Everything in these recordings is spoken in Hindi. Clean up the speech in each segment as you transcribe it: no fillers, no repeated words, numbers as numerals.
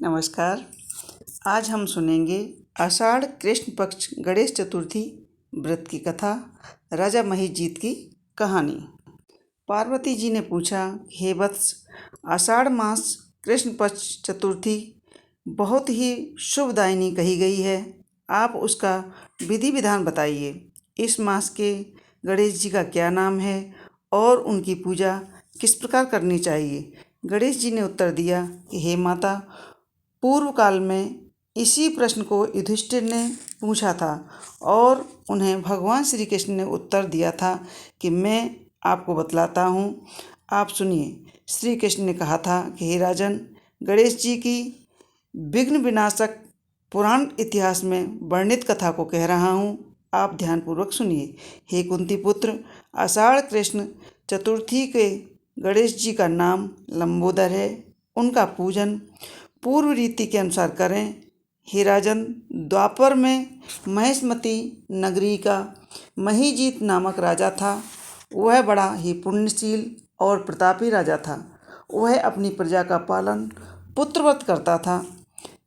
नमस्कार। आज हम सुनेंगे आषाढ़ कृष्ण पक्ष गणेश चतुर्थी व्रत की कथा, राजा महिजीत की कहानी। पार्वती जी ने पूछा, हे वत्स, आषाढ़ मास कृष्ण पक्ष चतुर्थी बहुत ही शुभदायिनी कही गई है। आप उसका विधि विधान बताइए। इस मास के गणेश जी का क्या नाम है और उनकी पूजा किस प्रकार करनी चाहिए। गणेश जी ने उत्तर दिया कि हे माता, पूर्व काल में इसी प्रश्न को युधिष्ठिर ने पूछा था और उन्हें भगवान श्री कृष्ण ने उत्तर दिया था कि मैं आपको बतलाता हूँ, आप सुनिए। श्री कृष्ण ने कहा था कि हे राजन, गणेश जी की विघ्न विनाशक पुराण इतिहास में वर्णित कथा को कह रहा हूँ, आप ध्यानपूर्वक सुनिए। हे कुंती पुत्र, आषाढ़ कृष्ण चतुर्थी के गणेश जी का नाम लंबोदर है। उनका पूजन पूर्व रीति के अनुसार करें। हे राजन, द्वापर में महेशमती नगरी का महिजीत नामक राजा था। वह बड़ा ही पुण्यशील और प्रतापी राजा था। वह अपनी प्रजा का पालन पुत्रव्रत करता था,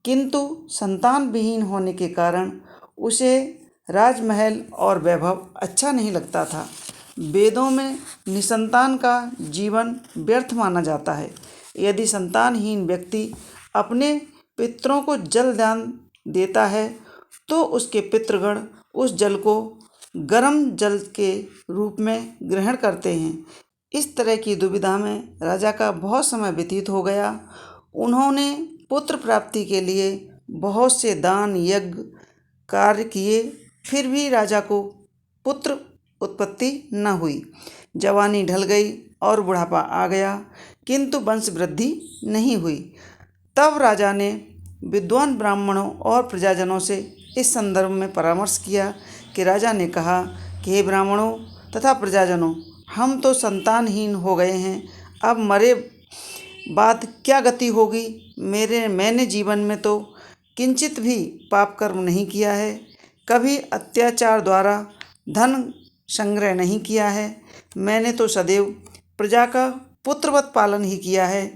किंतु संतान विहीन होने के कारण उसे राजमहल और वैभव अच्छा नहीं लगता था। वेदों में निसंतान का जीवन व्यर्थ माना जाता है। यदि संतानहीन व्यक्ति अपने पितरों को जल दान देता है तो उसके पितृगण उस जल को गर्म जल के रूप में ग्रहण करते हैं। इस तरह की दुविधा में राजा का बहुत समय व्यतीत हो गया। उन्होंने पुत्र प्राप्ति के लिए बहुत से दान यज्ञ कार्य किए, फिर भी राजा को पुत्र उत्पत्ति न हुई। जवानी ढल गई और बुढ़ापा आ गया, किंतु वंश वृद्धि नहीं हुई। तब राजा ने विद्वान ब्राह्मणों और प्रजाजनों से इस संदर्भ में परामर्श किया कि राजा ने कहा कि हे ब्राह्मणों तथा प्रजाजनों, हम तो संतानहीन हो गए हैं। अब मरे बाद क्या गति होगी। मैंने जीवन में तो किंचित भी पाप कर्म नहीं किया है, कभी अत्याचार द्वारा धन संग्रह नहीं किया है। मैंने तो सदैव प्रजा का पुत्रवत पालन ही किया है,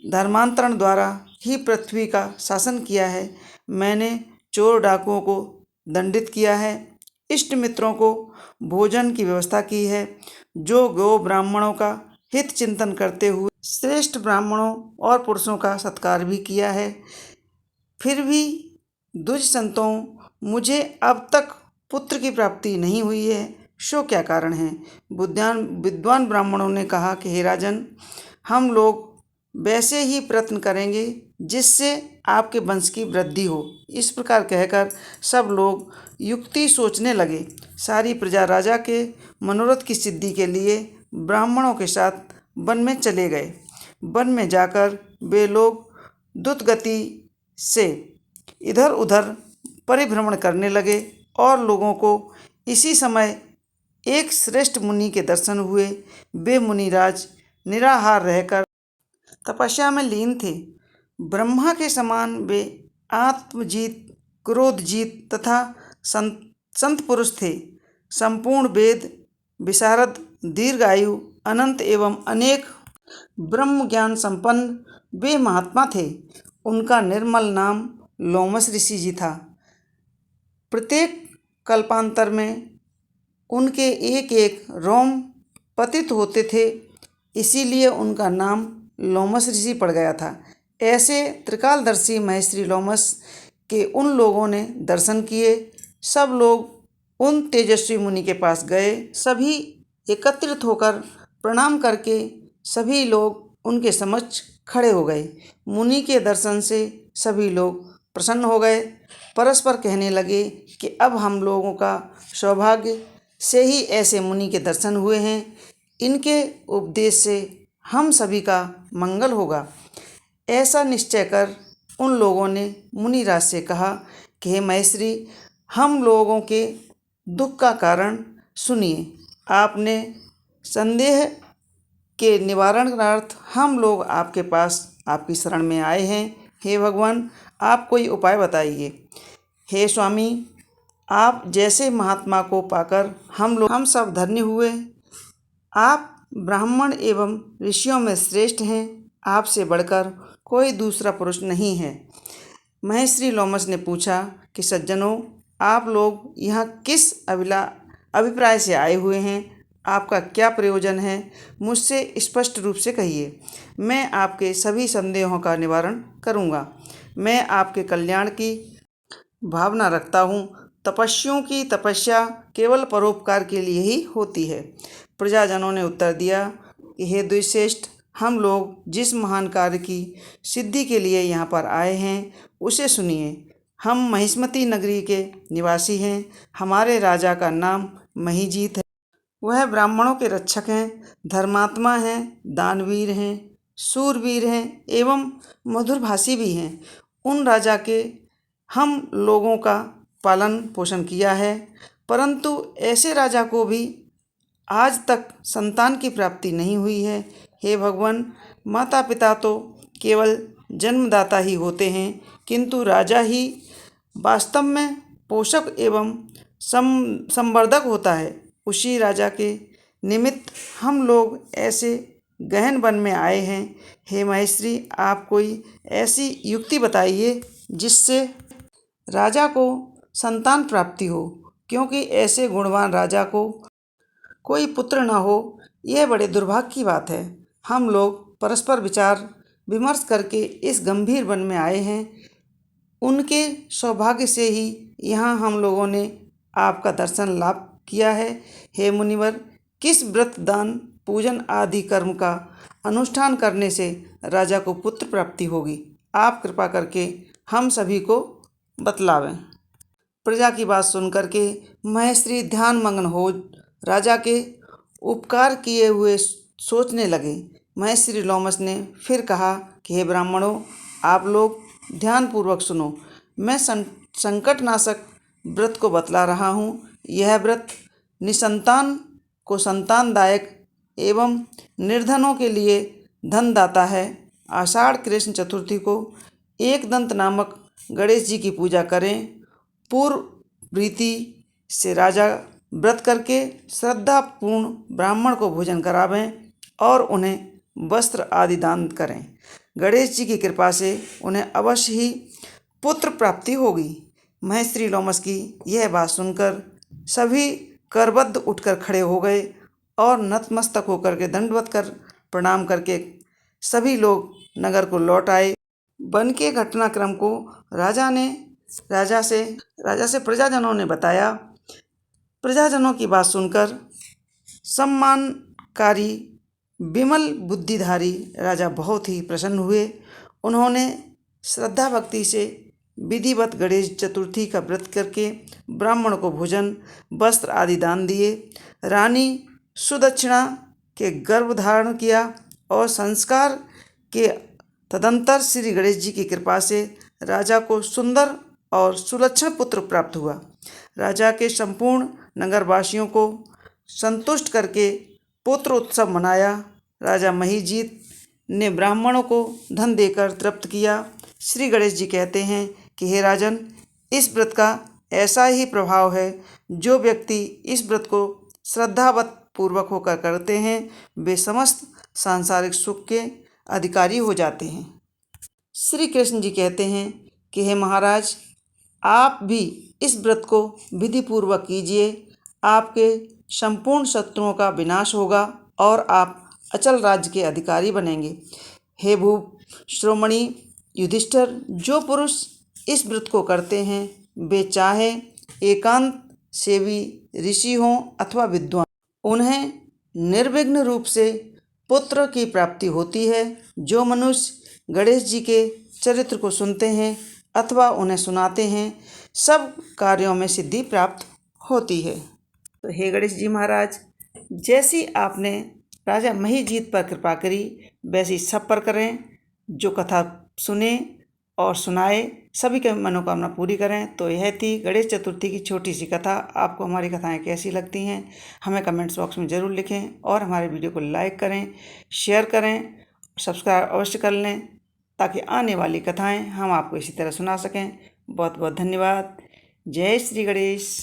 धर्मांतरण द्वारा ही पृथ्वी का शासन किया है। मैंने चोर डाकुओं को दंडित किया है, इष्ट मित्रों को भोजन की व्यवस्था की है, जो गो ब्राह्मणों का हित चिंतन करते हुए श्रेष्ठ ब्राह्मणों और पुरुषों का सत्कार भी किया है। फिर भी द्विज संतों, मुझे अब तक पुत्र की प्राप्ति नहीं हुई है, सो क्या कारण है। विद्वान ब्राह्मणों ने कहा कि हे राजन, हम लोग वैसे ही प्रयत्न करेंगे जिससे आपके वंश की वृद्धि हो। इस प्रकार कहकर सब लोग युक्ति सोचने लगे। सारी प्रजा राजा के मनोरथ की सिद्धि के लिए ब्राह्मणों के साथ वन में चले गए। वन में जाकर वे लोग द्रुत गति से इधर उधर परिभ्रमण करने लगे और लोगों को इसी समय एक श्रेष्ठ मुनि के दर्शन हुए। वे मुनिराज निराहार रहकर तपस्या में लीन थे। ब्रह्मा के समान वे आत्मजीत, क्रोधजीत तथा संत पुरुष थे। संपूर्ण वेद विशारद, दीर्घायु, अनंत एवं अनेक ब्रह्म ज्ञान संपन्न वे महात्मा थे। उनका निर्मल नाम लोमस ऋषि जी था। प्रत्येक कल्पांतर में उनके एक एक रोम पतित होते थे, इसीलिए उनका नाम लोमस ऋषि पड़ गया था। ऐसे त्रिकालदर्शी महेश्वरी लोमस के उन लोगों ने दर्शन किए। सब लोग उन तेजस्वी मुनि के पास गए। सभी एकत्रित होकर प्रणाम करके सभी लोग उनके समक्ष खड़े हो गए। मुनि के दर्शन से सभी लोग प्रसन्न हो गए। परस्पर कहने लगे कि अब हम लोगों का सौभाग्य से ही ऐसे मुनि के दर्शन हुए हैं। इनके उपदेश से हम सभी का मंगल होगा। ऐसा निश्चय कर उन लोगों ने मुनिराज से कहा कि हे महेश्वरी, हम लोगों के दुख का कारण सुनिए। आपने संदेह के निवारणार्थ हम लोग आपके पास आपकी शरण में आए हैं। हे भगवान, आप कोई उपाय बताइए। हे स्वामी, आप जैसे महात्मा को पाकर हम सब धन्य हुए। आप ब्राह्मण एवं ऋषियों में श्रेष्ठ हैं। आपसे बढ़कर कोई दूसरा पुरुष नहीं है। महर्षि लोमस ने पूछा कि सज्जनों, आप लोग यहाँ किस अभिप्राय से आए हुए हैं? आपका क्या प्रयोजन है? मुझसे स्पष्ट रूप से कहिए। मैं आपके सभी संदेहों का निवारण करूँगा। मैं आपके कल्याण की भावना रखता हूँ। तपस्वियों की तपस्या केवल परोपकार के लिए ही होती है। प्रजाजनों ने उत्तर दिया कि हे द्विश्रेष्ठ, हम लोग जिस महान कार्य की सिद्धि के लिए यहाँ पर आए हैं उसे सुनिए। हम महिष्मती नगरी के निवासी हैं। हमारे राजा का नाम महीजीत है। वह ब्राह्मणों के रक्षक हैं, धर्मात्मा हैं, दानवीर हैं, शूरवीर हैं एवं मधुरभाषी भी हैं। उन राजा के हम लोगों का पालन पोषण किया है, परंतु ऐसे राजा को भी आज तक संतान की प्राप्ति नहीं हुई है। हे भगवान, माता पिता तो केवल जन्मदाता ही होते हैं, किंतु राजा ही वास्तव में पोषक एवं संवर्धक होता है। उसी राजा के निमित्त हम लोग ऐसे गहन वन में आए हैं। हे महेश्वरी, आप कोई ऐसी युक्ति बताइए जिससे राजा को संतान प्राप्ति हो, क्योंकि ऐसे गुणवान राजा को कोई पुत्र न हो, यह बड़े दुर्भाग्य की बात है। हम लोग परस्पर विचार विमर्श करके इस गंभीर वन में आए हैं। उनके सौभाग्य से ही यहाँ हम लोगों ने आपका दर्शन लाभ किया है। हे मुनिवर, किस व्रत दान पूजन आदि कर्म का अनुष्ठान करने से राजा को पुत्र प्राप्ति होगी? आप कृपा करके हम सभी को बतलावें। प्रजा की बात सुन करके महेश्वरी ध्यान मग्न हो राजा के उपकार किए हुए सोचने लगे। महर्षि लोमस ने फिर कहा कि हे ब्राह्मणों, आप लोग ध्यानपूर्वक सुनो। मैं संकटनाशक व्रत को बतला रहा हूँ। यह व्रत निसंतान को संतानदायक एवं निर्धनों के लिए धनदाता है। आषाढ़ कृष्ण चतुर्थी को एकदंत नामक गणेश जी की पूजा करें। पूर्व रीति से राजा व्रत करके श्रद्धापूर्ण ब्राह्मण को भोजन करावें और उन्हें वस्त्र आदि दान करें। गणेश जी की कृपा से उन्हें अवश्य ही पुत्र प्राप्ति होगी। महर्षि लोमस की यह बात सुनकर सभी करबद्ध उठकर खड़े हो गए और नतमस्तक होकर के दंडवत कर प्रणाम करके सभी लोग नगर को लौट आए। वन के घटनाक्रम को राजा से प्रजाजनों ने बताया। प्रजाजनों की बात सुनकर सम्मानकारी विमल बुद्धिधारी राजा बहुत ही प्रसन्न हुए। उन्होंने श्रद्धा भक्ति से विधिवत गणेश चतुर्थी का व्रत करके ब्राह्मण को भोजन वस्त्र आदि दान दिए। रानी सुदक्षिणा के गर्भ धारण किया और संस्कार के तदंतर श्री गणेश जी की कृपा से राजा को सुंदर और सुलक्षण पुत्र प्राप्त हुआ। राजा के संपूर्ण नगरवासियों को संतुष्ट करके पुत्र उत्सव मनाया। राजा महीजीत ने ब्राह्मणों को धन देकर तृप्त किया। श्री गणेश जी कहते हैं कि हे राजन, इस व्रत का ऐसा ही प्रभाव है। जो व्यक्ति इस व्रत को श्रद्धावत पूर्वक होकर करते हैं, वे समस्त सांसारिक सुख के अधिकारी हो जाते हैं। श्री कृष्ण जी कहते हैं कि हे महाराज, आप भी इस व्रत को विधिपूर्वक कीजिए। आपके संपूर्ण शत्रुओं का विनाश होगा और आप अचल राज्य के अधिकारी बनेंगे। हे भूप श्रोमणी युधिष्ठिर, जो पुरुष इस व्रत को करते हैं वे चाहे एकांत सेवी ऋषि हों अथवा विद्वान, उन्हें निर्विघ्न रूप से पुत्र की प्राप्ति होती है। जो मनुष्य गणेश जी के चरित्र को सुनते हैं अथवा उन्हें सुनाते हैं, सब कार्यों में सिद्धि प्राप्त होती है। तो हे गणेश जी महाराज, जैसी आपने राजा महीजीत पर कृपा करी, वैसी सब पर करें। जो कथा सुने और सुनाए, सभी की मनोकामना पूरी करें। तो यह थी गणेश चतुर्थी की छोटी सी कथा। आपको हमारी कथाएं कैसी लगती हैं, हमें कमेंट्स बॉक्स में ज़रूर लिखें और हमारे वीडियो को लाइक करें, शेयर करें, सब्सक्राइब अवश्य कर लें, ताकि आने वाली कथाएं हम आपको इसी तरह सुना सकें। बहुत बहुत धन्यवाद। जय श्री गणेश।